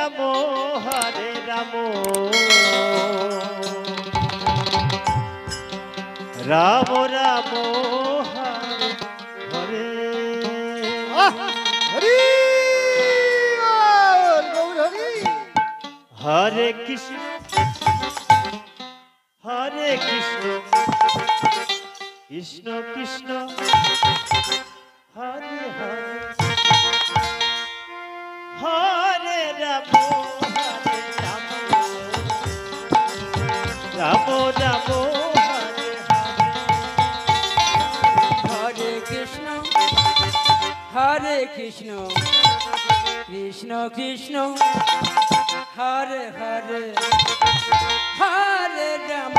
রাম হরে রাম রাম রাম হরে হরে হরি গৌর হরি। হরে কৃষ্ণ হরে কৃষ্ণ কৃষ্ণ কৃষ্ণ হরে হরে হরে রাম হরে রাম রাম রাম হরে হরে কৃষ্ণ হরে কৃষ্ণ কৃষ্ণ কৃষ্ণ হরে হরে হরে রাম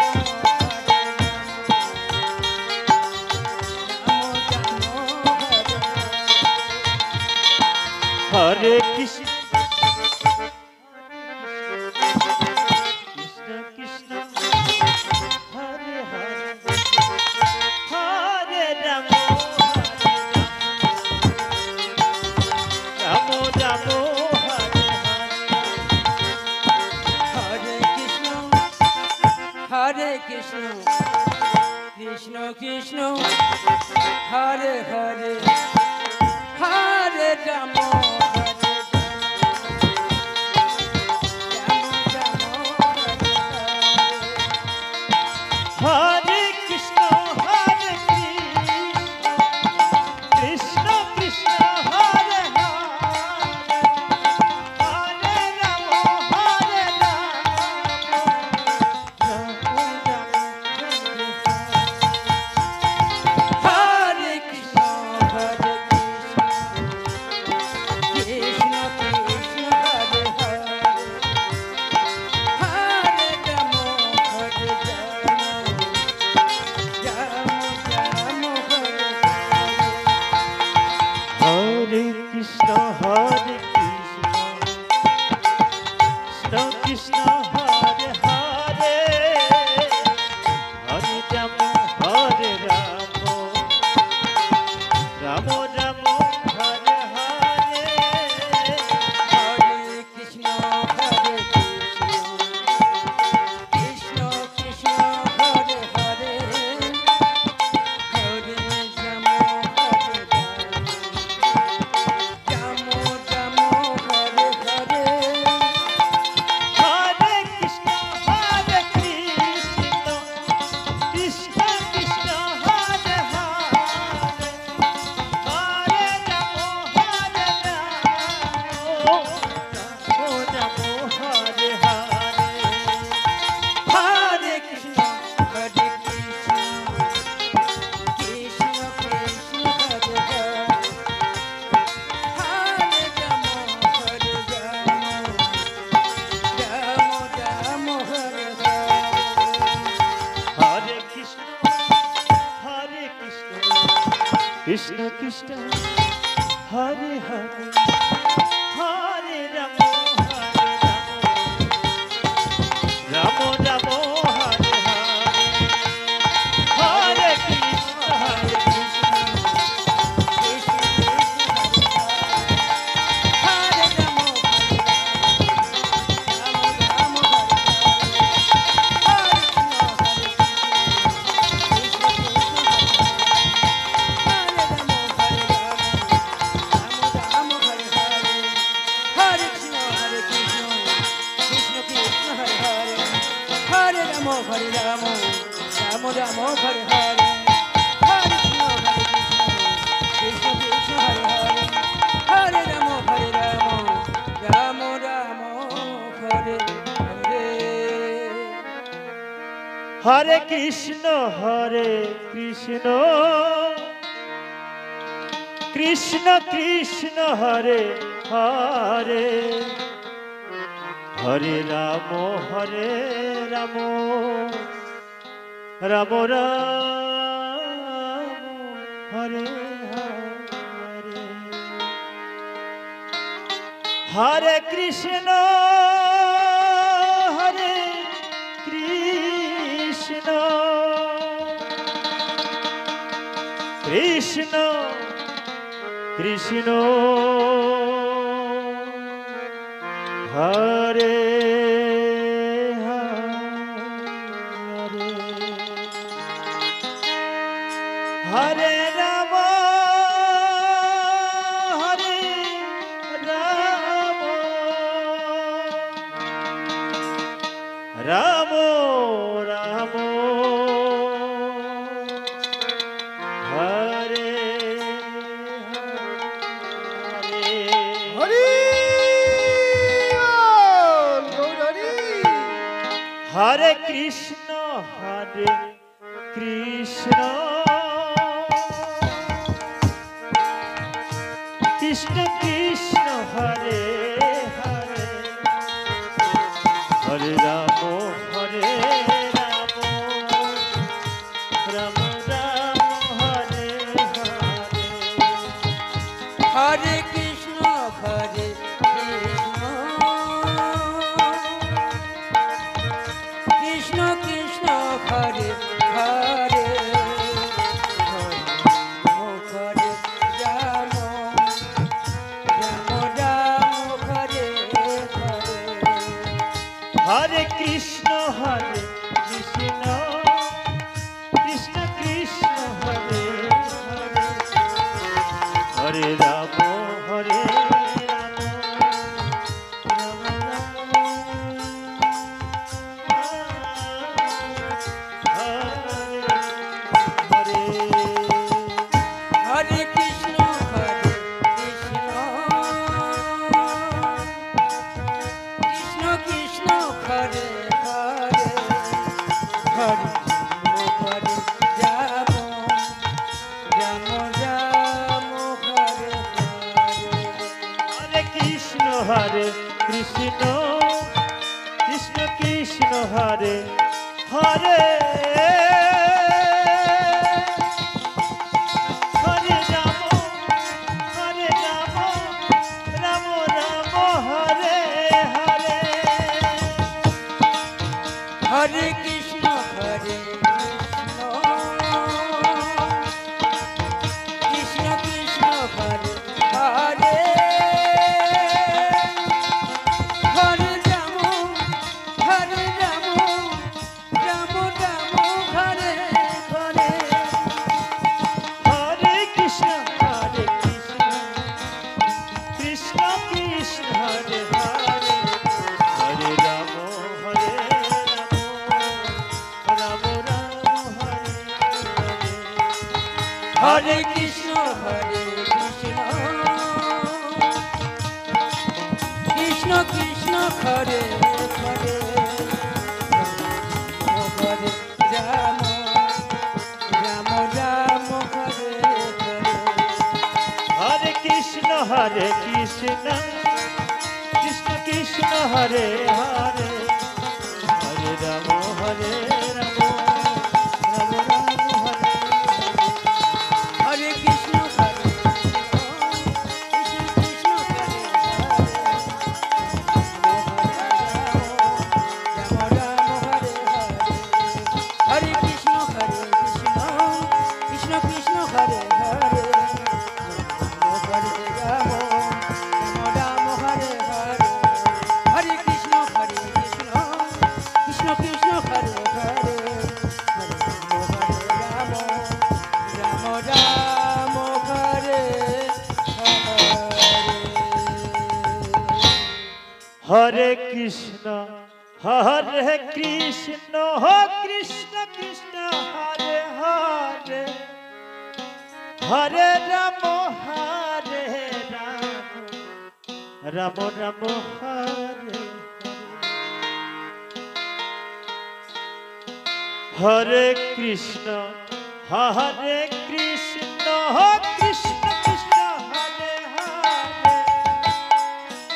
হরে কৃষ্ণ কৃষ্ণ কৃষ্ণ হরে হরে হরে রাম রাম রাম হরে হরে কৃষ্ণ হরে কৃষ্ণ কৃষ্ণ কৃষ্ণ হরে হরে হরে রাম হরে কৃষ্ণ হরে কৃষ্ণ কৃষ্ণ হরে হরে রাম হরে হরে কৃষ্ণ হরে কৃষ্ণ কৃষ্ণ হরে হরে হরে রাম হরে রাম হরে হরে কৃষ্ণ হরে কৃষ্ণ কৃষ্ণ হরে হরে হরে রাম হরে রাম রাম রাম হরে হরে হরে কৃষ্ণ হরে কৃষ্ণ কৃষ্ণ হরে হরে হরে রাম হরে রাম রাম হরে হরে হরে কৃষ্ণ হরে কৃষ্ণ কৃষ্ণ কৃষ্ণ হরে হরে হরে রাম হরে রাম রাম হরে হরে হরে কৃষ্ণ হরে কৃষ্ণ কৃষ্ণ কৃষ্ণ হরে হরে হরে রাম হরে রাম রাম হরে হরে হরে কৃষ্ণ হরে কৃষ্ণ কৃষ্ণ কৃষ্ণ হরে হরে হরে রাম হরে রাম রাম রাম হরে হরে হরে কৃষ্ণ হরে কৃষ্ণ হরে রাম রাম হরে কৃষ্ণ হরে কৃষ্ণ কৃষ্ণ কৃষ্ণ হরে হরে হরে রাম হরে রাম রাম রাম হরে হরে হরে কৃষ্ণ হরে কৃষ্ণ কৃষ্ণ কৃষ্ণ হরে হরে হরে রাম হরে রাম রাম রাম হরে হরে হরে কৃষ্ণ হরে কৃষ্ণ কৃষ্ণ কৃষ্ণ হরে হরে হরে রাম রাম রাম রাম হরে হরে হরে কৃষ্ণ হরে কৃষ্ণ কৃষ্ণ কৃষ্ণ হরে হরে রাম হরে রাম রাম রাম হরে হরে হরে কৃষ্ণ কৃষ্ণ কৃষ্ণ কৃষ্ণ হরে হরে হরে রাম হরে রাম রাম রাম হরে হরে হরে কৃষ্ণ হরে কৃষ্ণ কৃষ্ণ কৃষ্ণ হরে হরে হরে রাম রাম রাম হরে হরে হরে কৃষ্ণ কৃষ্ণ কৃষ্ণ কৃষ্ণ হরে হরে হরে রাম হরে রাম রাম রাম হরে হরে কৃষ্ণ কৃষ্ণ কৃষ্ণ কৃষ্ণ হরে হরে হরে হরে রাম রাম রাম হরে হরে হরে কৃষ্ণ কৃষ্ণ কৃষ্ণ কৃষ্ণ হরে হরে হরে রাম রাম রাম হরে হরে হরে কৃষ্ণ কৃষ্ণ কৃষ্ণ হরে হরে হরে রাম রাম রাম হরে হরে হরে কৃষ্ণ কৃষ্ণ কৃষ্ণ হরে হরে হরে রাম রাম রাম হরে হরে হরে কৃষ্ণ কৃষ্ণ কৃষ্ণ হরে হরে হরে রাম রাম রাম হরে হরে হরে কৃষ্ণ কৃষ্ণ কৃষ্ণ হরে হরে হরে রাম রাম রাম হরে হরে কৃষ্ণ কৃষ্ণ কৃষ্ণ হরে হরে রাম রাম হরে হরে হরে কৃষ্ণ কৃষ্ণ কৃষ্ণ হরে হরে হরে রাম রাম হরে হরে হরে কৃষ্ণ কৃষ্ণ কৃষ্ণ হরে হরে রাম রাম রাম হরে হরে হরে কৃষ্ণ কৃষ্ণ কৃষ্ণ কৃষ্ণ হরে হরে হরে রাম রাম রাম হরে হরে কৃষ্ণ কৃষ্ণ কৃষ্ণ কৃষ্ণ হরে হরে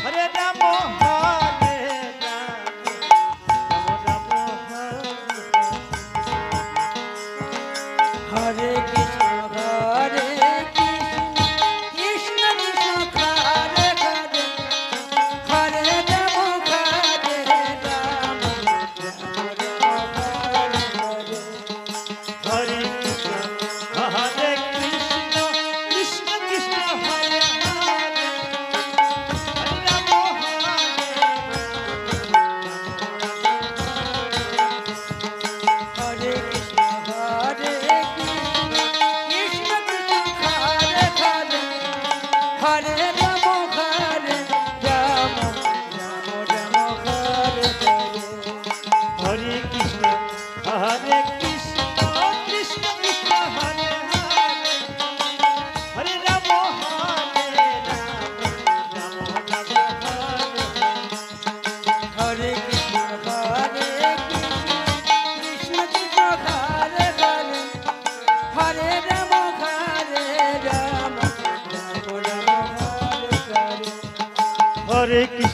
হরে রাম হরে রাম রাম হরে হরে কৃষ্ণ কৃষ্ণ কৃষ্ণ হরে হরে হরে রাম হরে রাম রাম হরে হরে হরে কৃষ্ণ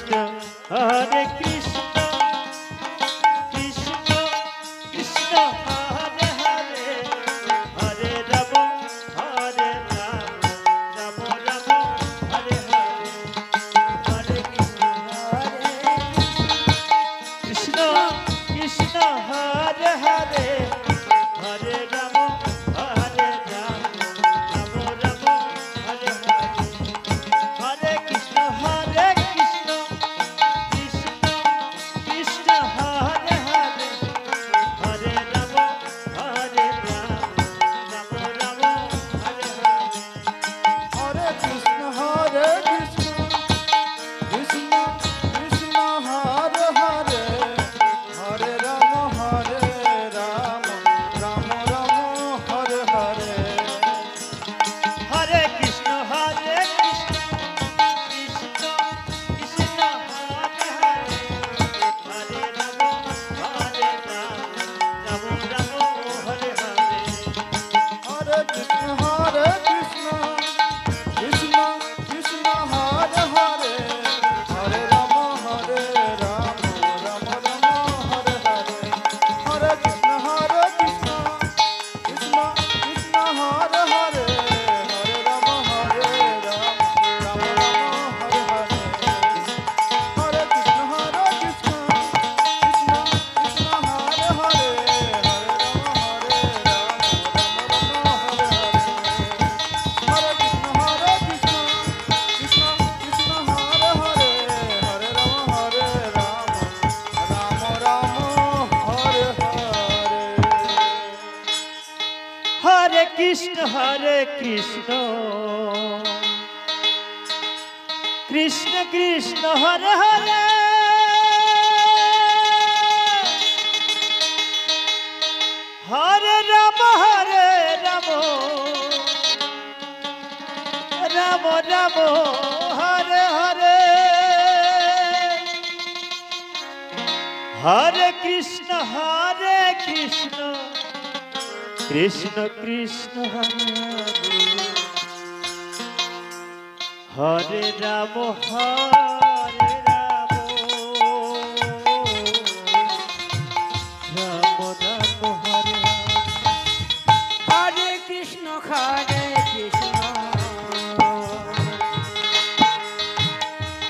কৃষ্ণ হরে কৃষ্ণ কৃষ্ণ কৃষ্ণ হরে হরে হরে রাম হরে রাম রাম রাম হরে হরে হরে কৃষ্ণ কৃষ্ণ কৃষ্ণ হরে হরে হরে রাম হরে রাম রাম রাম হরে হরে হরে কৃষ্ণ কৃষ্ণ কৃষ্ণ কৃষ্ণ হরে হরে হরে রাম হরে রাম রাম রাম হরে হরে হরে কৃষ্ণ কৃষ্ণ কৃষ্ণ হরে হরে হরে রাম রাম রাম হরে হরে হরে কৃষ্ণ কৃষ্ণ কৃষ্ণ কৃষ্ণ হরে হরে হরে রাম রাম রাম হরে হরে হরে কৃষ্ণ কৃষ্ণ কৃষ্ণ কৃষ্ণ হরে হরে হরে রাম রাম রাম হরে হরে হরে কৃষ্ণ কৃষ্ণ কৃষ্ণ কৃষ্ণ হরে হরে হরে রাম রাম রাম হরে হরে হরে কৃষ্ণ কৃষ্ণ কৃষ্ণ কৃষ্ণ হরে হরে হরে হরে কৃষ্ণ কৃষ্ণ কৃষ্ণ কৃষ্ণ হরে হরে হরে রাম রাম রাম হরে হরে হরে কৃষ্ণ কৃষ্ণ কৃষ্ণ কৃষ্ণ হরে হরে রাম রাম রাম হরে হরে কৃষ্ণ কৃষ্ণ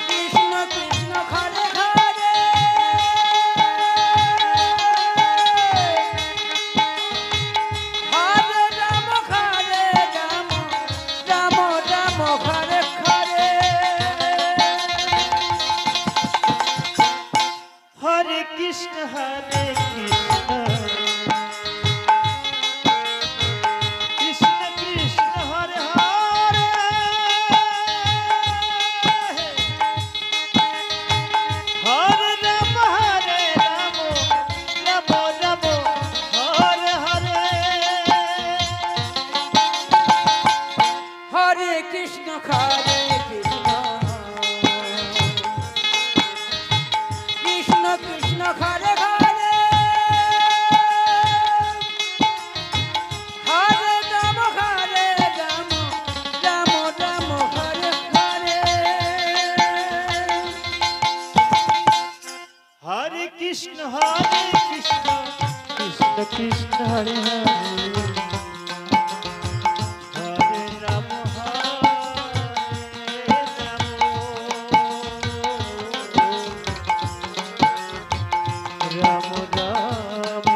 কৃষ্ণ কৃষ্ণ হরে হরে হরে রাম রাম রাম হরে হরে হরে কৃষ্ণ কৃষ্ণ কৃষ্ণ কৃষ্ণ হরে হরে হরে রাম রাম রাম হরে হরে হরে কৃষ্ণ কৃষ্ণ কৃষ্ণ কৃষ্ণ হরে হরে হরে রাম রাম রাম হরে হরে হরে কৃষ্ণ কৃষ্ণ কৃষ্ণ কৃষ্ণ হরে হরে হরে রাম রাম রাম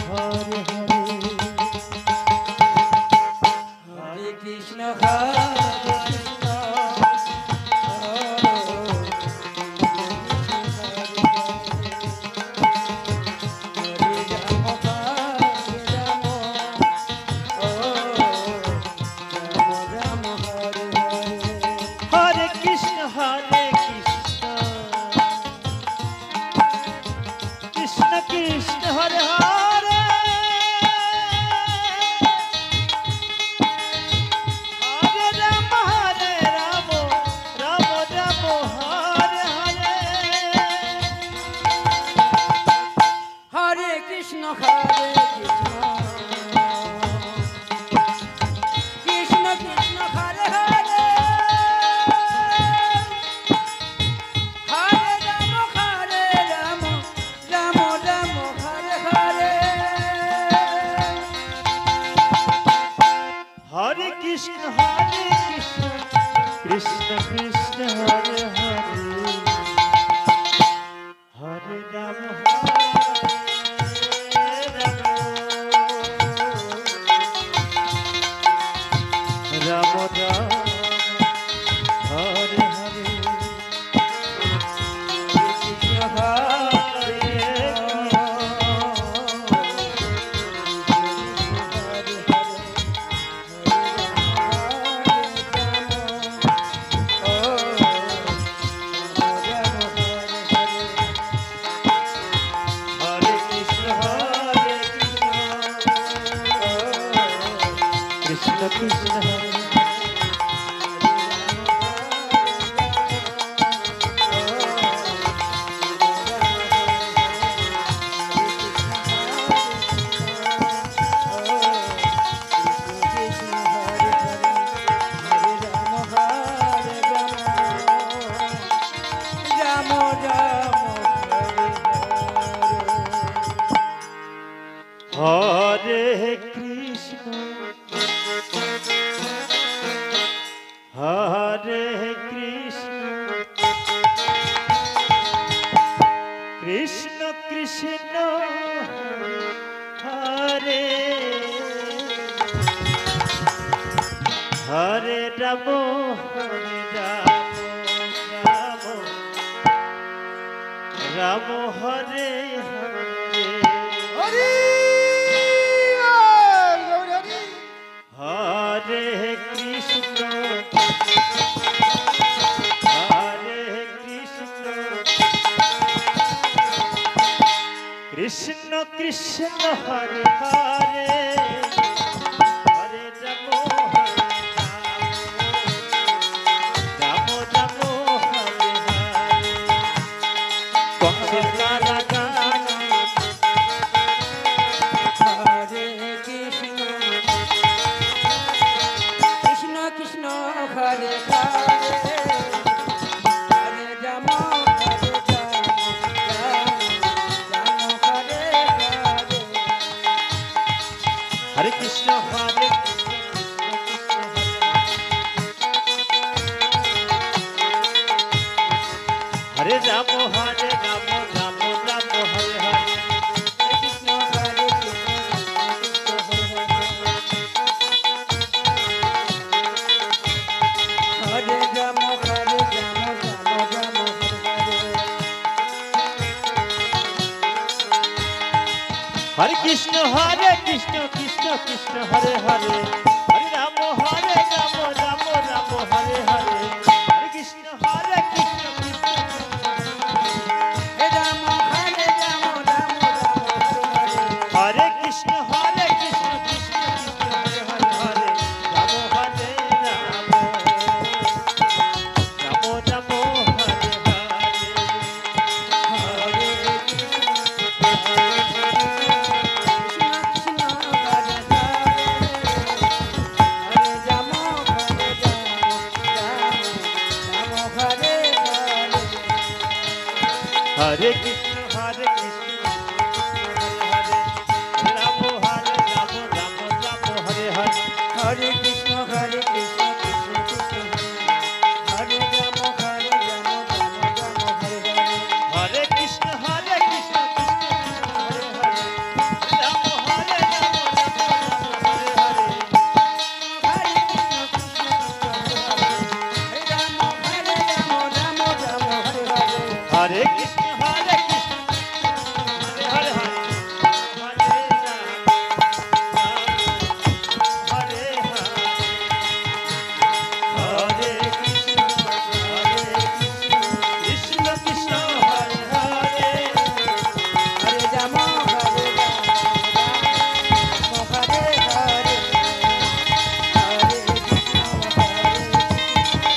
হরে হরে হরে কৃষ্ণ কৃষ্ণ হরে রাম রাম হরে রাম রাম রাম হরে হরে হরি গৌর হরি হরে কৃষ্ণ কৃষ্ণ কৃষ্ণ হরে হরে হরে রাম হরে রাম রাম হরে হরে কংসের কারাগার হরে কৃষ্ণ কৃষ্ণ কৃষ্ণ হরে হরে হরে রাম হরে রাম রাম রাম হরে হরে হরে কৃষ্ণ হরে হরে রাম হরে রাম রাম রাম হরে হরে কৃষ্ণ হরে হরে রাম হরে রাম রাম রাম হরে হরে কৃষ্ণ কৃষ্ণ কৃষ্ণ হরে হরে হরে রাম রাম রাম হরে হরে হরে কৃষ্ণ কৃষ্ণ কৃষ্ণ হে রাম হরে রাম রাম রাম হরে হরে কৃষ্ণ কৃষ্ণ কৃষ্ণ হরে হরে হরে রাম হরে রাম রাম রাম হরে হরে হরে কৃষ্ণ হরে রাম রাম রাম হরে হরে হরে কৃষ্ণ হরে কৃষ্ণ কৃষ্ণ কৃষ্ণ হরে রাম হরে রাম রাম রাম হরে হরে হরে কৃষ্ণ কৃষ্ণ কৃষ্ণ হরে হরে রাম হরে রাম রাম হরে হরে হরে কৃষ্ণ কৃষ্ণ কৃষ্ণ হরে রাম হরে রাম রাম রাম হরে হরে হরে কৃষ্ণ হরে হরে হরে হরে হরে হরে কৃষ্ণ কৃষ্ণ কৃষ্ণ হরে হরে হরে রাম হরে রাম রাম হরে হরে হরে কৃষ্ণ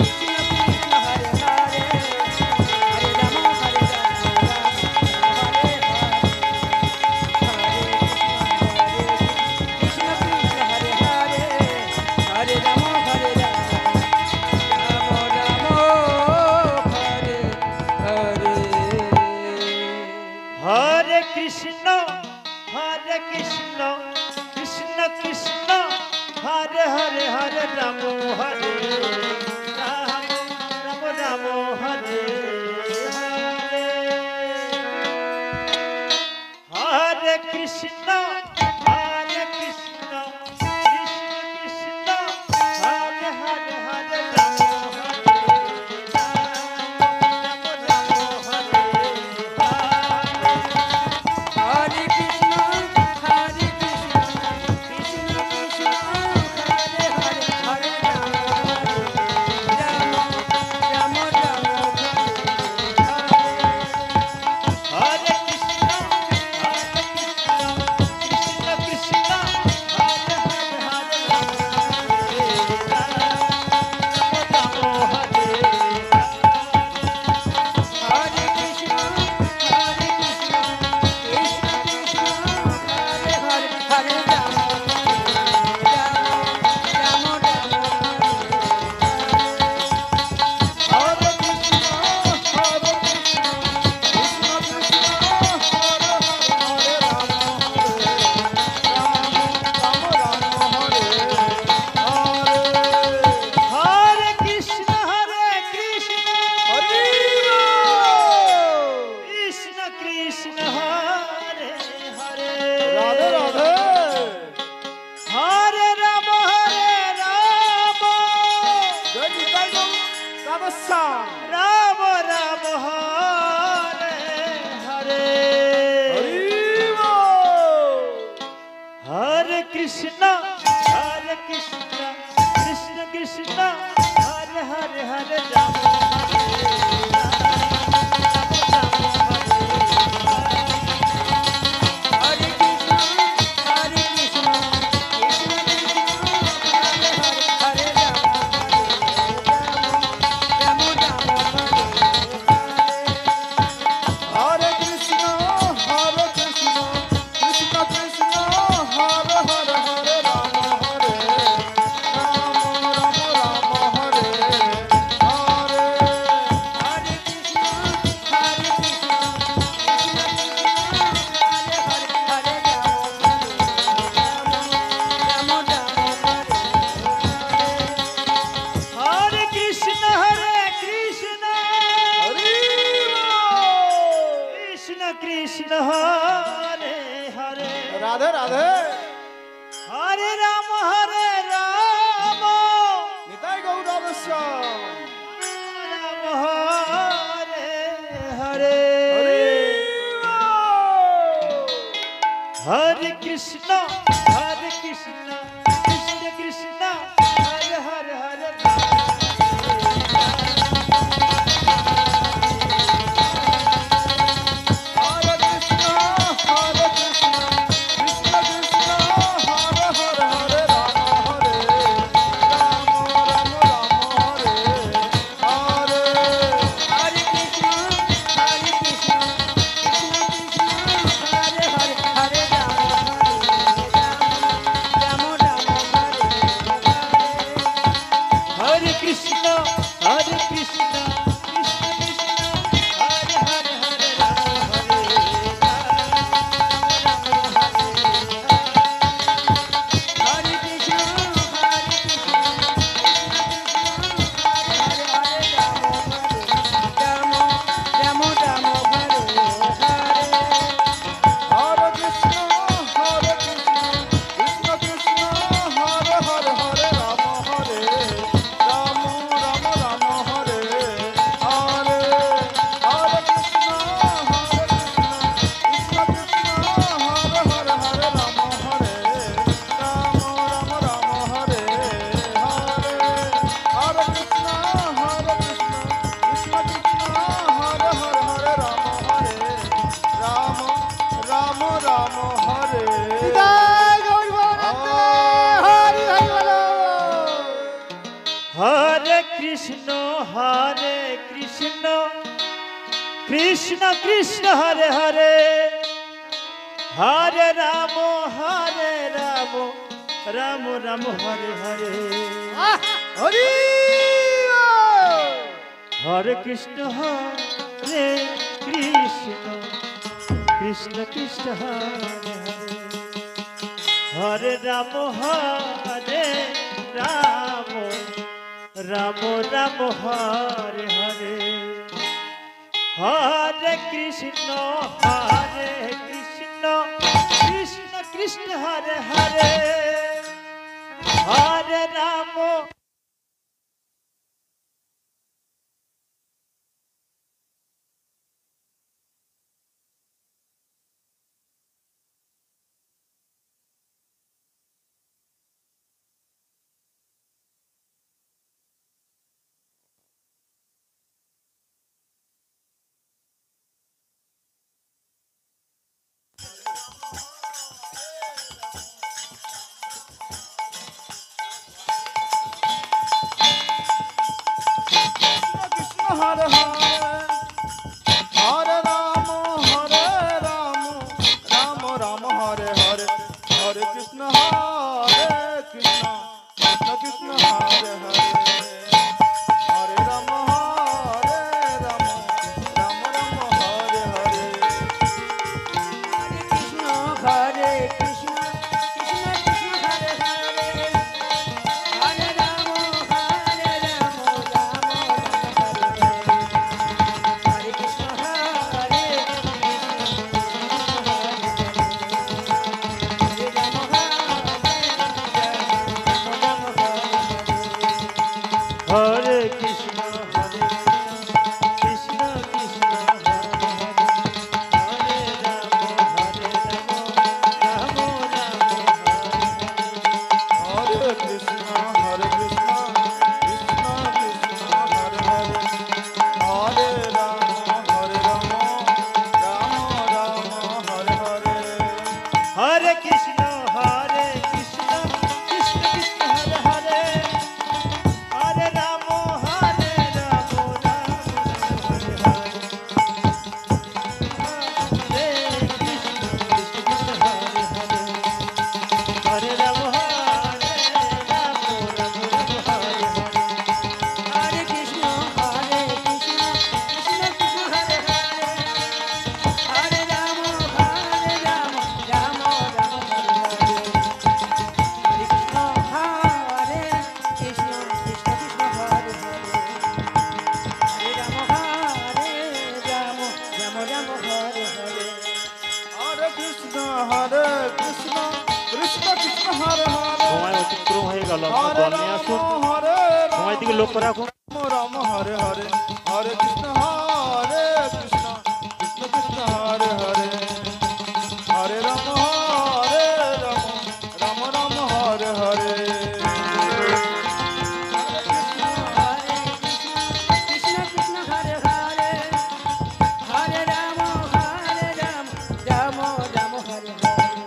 কৃষ্ণ কৃষ্ণ হরে হরে হরে রাম হরে রাম রাম হরে হরে কৃষ্ণ কৃষ্ণ হরে হরে হরে রাম হরে রাম রাম রাম হরে হরে হরে কৃষ্ণ কৃষ্ণ কৃষ্ণ কৃষ্ণ হরে হরে হরে রাম হরে রাম রাম রাম হরে হরে হরে কৃষ্ণ কৃষ্ণ কৃষ্ণ হরে হরে হরে রাম হরে রাম রাম হরে হরে হরে কৃষ্ণ কৃষ্ণ কৃষ্ণ কৃষ্ণ হরে হরে হরে রাম রাম রাম রাম হরে হরে হরে কৃষ্ণ কৃষ্ণ হরে Ram Hare Krishna, Hare Krishna, Krishna Krishna, Hare Hare, Hare Rama, Rama Rama, Hare Hare. Hare Krishna, Krishna Krishna, Hare Hare, Hare Rama, Hare Rama, Rama Rama, Hare Hare. Hare Krishna, Hare Krishna, Krishna Krishna, Hare Hare, Hare Rama, Rama Rama, হরে কৃষ্ণ কৃষ্ণ কৃষ্ণ হরে হরে রাধে রাধে হরে Ram Nitai গৌরাবস্য Ram Hare Hare Hare Krishna Krishna Krishna Hare Hare Hare Ram Hare Krishna, Krishna Krishna, Hare Hare, Hare Rama, Hare Rama, Rama Rama, Hare Hare. Hare Krishna, Hare Krishna, Krishna Krishna, Hare Hare, Hare Rama, Rama Rama, হরে কৃষ্ণ কৃষ্ণ কৃষ্ণ হরে হরে হরে রাম হরে Hare Krishna, Hare Krishna, Krishna Krishna, Hare Hare, Rama Rama, Hare Hare. Hare Krishna, Krishna Krishna, Hare Hare, Hare Rama, Hare Rama, Rama Rama, Hare Hare. Hare Krishna, Krishna Krishna, Hare Hare, Hare Rama, Hare Rama, Rama Rama, Hare Hare. Hare Krishna, Krishna Krishna, Hare Hare, Hare Rama, Hare Rama, Rama Rama, Hare হরে কৃষ্ণ কৃষ্ণ কৃষ্ণ হরে হরে হরে রাম রাম রাম হরে হরে হরে কৃষ্ণ কৃষ্ণ কৃষ্ণ কৃষ্ণ হরে হরে হরে রাম রাম রাম হরে হরে হরে কৃষ্ণ কৃষ্ণ কৃষ্ণ হরে হরে হরে রাম হরে কৃষ্ণ কৃষ্ণ কৃষ্ণ হরে হরে সময় অতিক্রম হয়ে গেল আপনার হরে দল নিয়ে রাম আসুন হরে সময় দিকে লক্ষ্য রাখুন Ram Hare Hare Hare Krishna Krishna Krishna Hare Hare Hare Ram Ram Ram Hare Hare Krishna Krishna Hare Hare Hare Rama Rama Rama Hare Hare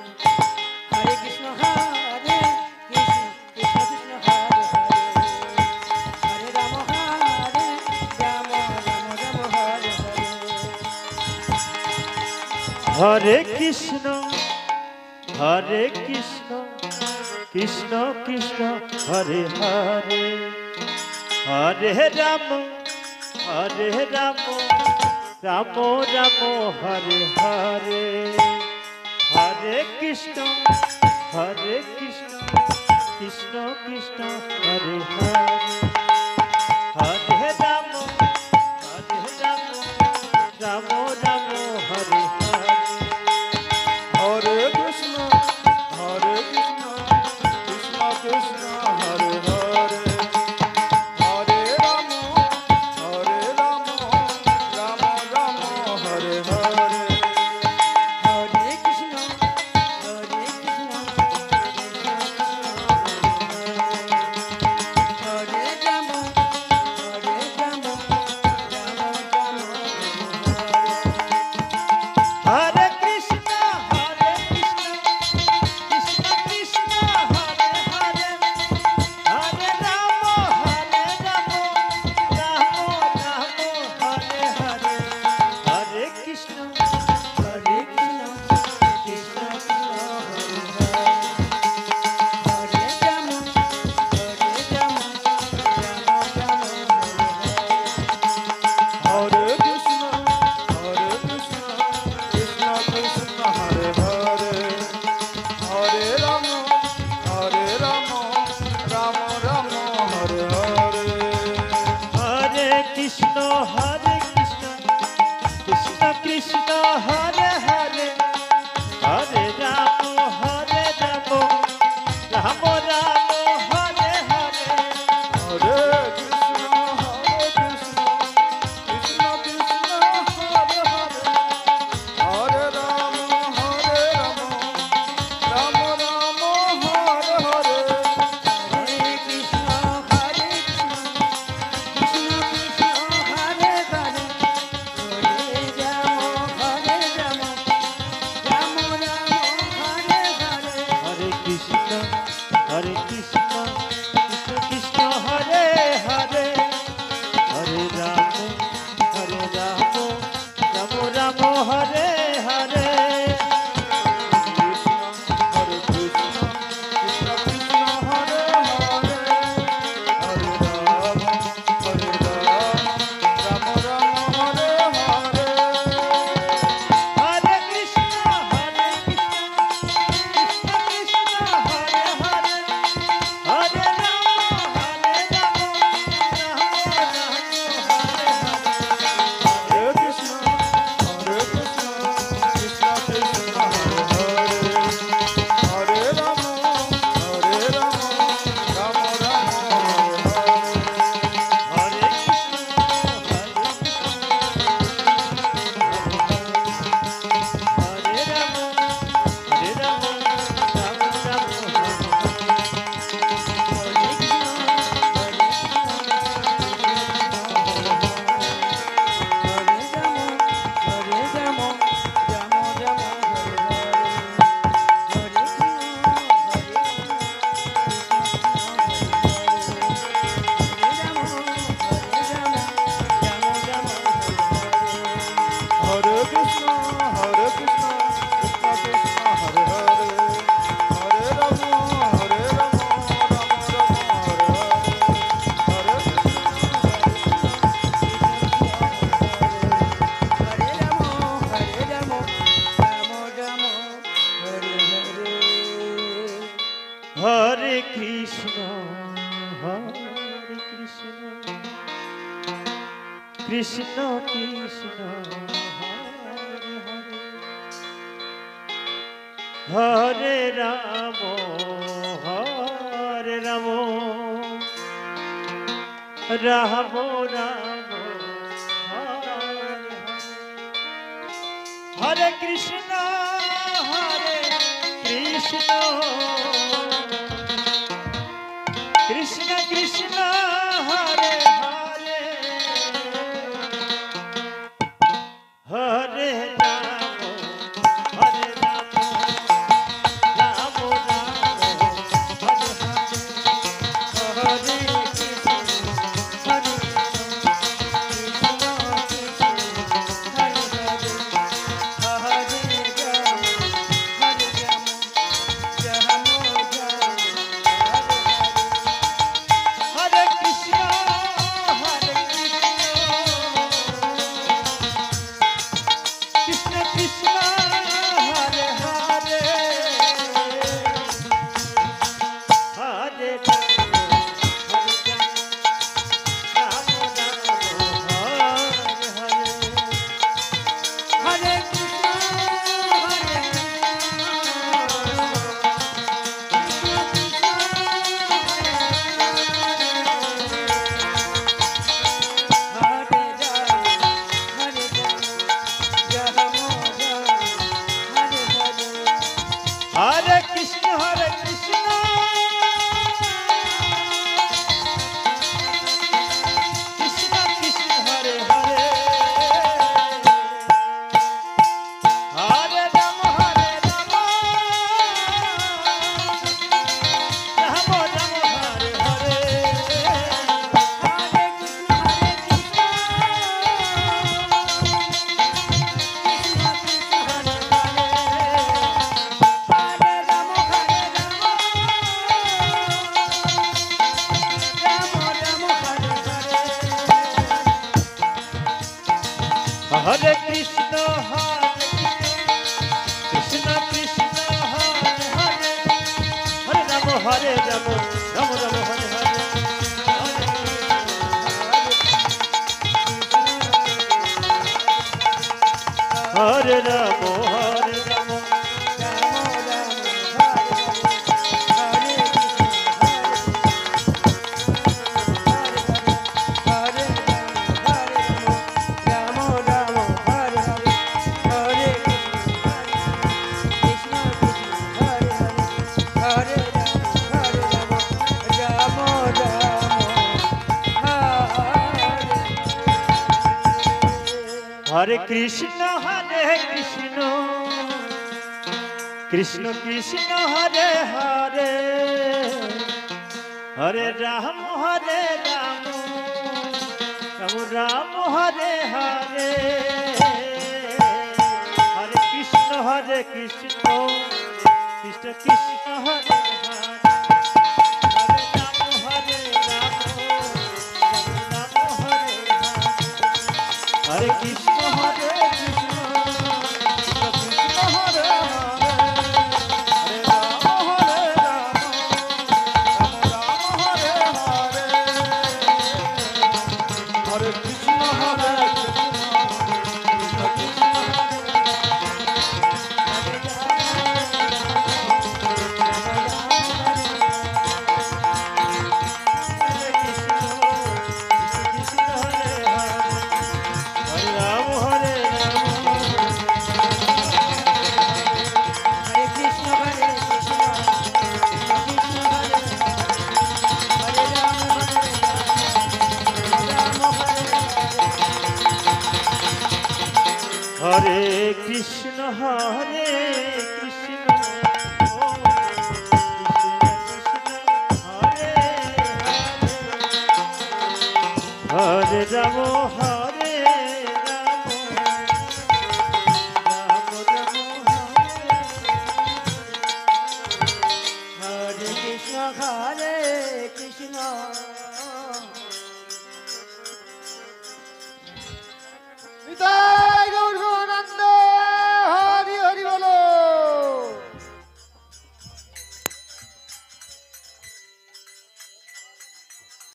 Hare Krishna Hare Krishna Krishna Krishna Hare Hare Hare Rama Rama Rama Hare Hare হরে Krishna Krishna Krishna Hare Hare Hare Ram Ram Ram Hare Hare Hare Krishna Krishna Krishna Hare Hare Hare Ram Ram Ram Hare Hare Hare Krishna Krishna Krishna Hare Hare Hare Ram Ram Ram Hare Hare Hare Krishna Hare Krishna Hare Rama Rama Rama Hare Krishna, Krishna Krishna, Hare Hare, Hare Rama, Rama Hare Hare, Hare Krishna, Hare Krishna Krishna Krishna Hare Rama Rama Rama হরে Krishna Krishna Krishna Hare Hare Hare Ram Ram Ram Hare Hare Hare Krishna, Krishna Krishna, Hare Hare, Hare Rama, Rama Rama Hare Hare. হরে Krishna Krishna Krishna Hare Hare Hare Ram Ram Ram Hare Hare Hare Krishna Hare Krishna Krishna Krishna Hare Hare Hare Rama Hare Rama Rama Rama Hare Hare Hare Krishna, Krishna Krishna, Hare Hare, Hare Rama, Rama Rama Hare Hare. হরে Krishna Krishna Krishna Hare Hare Hare Ram Ram Ram Hare Hare Hare Krishna, Krishna Krishna, Hare Hare, Hare Rama, Rama Rama Hare Hare. হরে কৃষ্ণ হরে রাম হরে রাম রাম রাম হরে হরে হরে কৃষ্ণ কৃষ্ণ কৃষ্ণ হরে হরে হরে রাম হরে রাম রাম রাম হরে হরে হরে কৃষ্ণ কৃষ্ণ কৃষ্ণ হরে হরে হরে রাম রাম হরে হরে হরে কৃষ্ণ হরে হরে কৃষ্ণ হরে কৃষ্ণ কৃষ্ণ কৃষ্ণ হরে হরে হরে রাম হরে রাম রাম রাম হরে হরে হরে কৃষ্ণ কৃষ্ণ কৃষ্ণ হরে হরে হরে রাম হরে রাম রাম রাম হরে হরে হরে রাম হরে রাম হরে কৃষ্ণ কৃষ্ণ কৃষ্ণ হরে হরে হরে রাম রাম রাম হরে হরে হরে কৃষ্ণ কৃষ্ণ কৃষ্ণ কৃষ্ণ হরে হরে হরে রাম রাম হরে হরে হরে কৃষ্ণ কৃষ্ণ কৃষ্ণ হরে হরে হরে রাম রাম হরে হরে হরে কৃষ্ণ কৃষ্ণ হরে কৃষ্ণ হরে কৃষ্ণ হরে রাম হরে রাম রাম রাম হরে কৃষ্ণ হরে কৃষ্ণ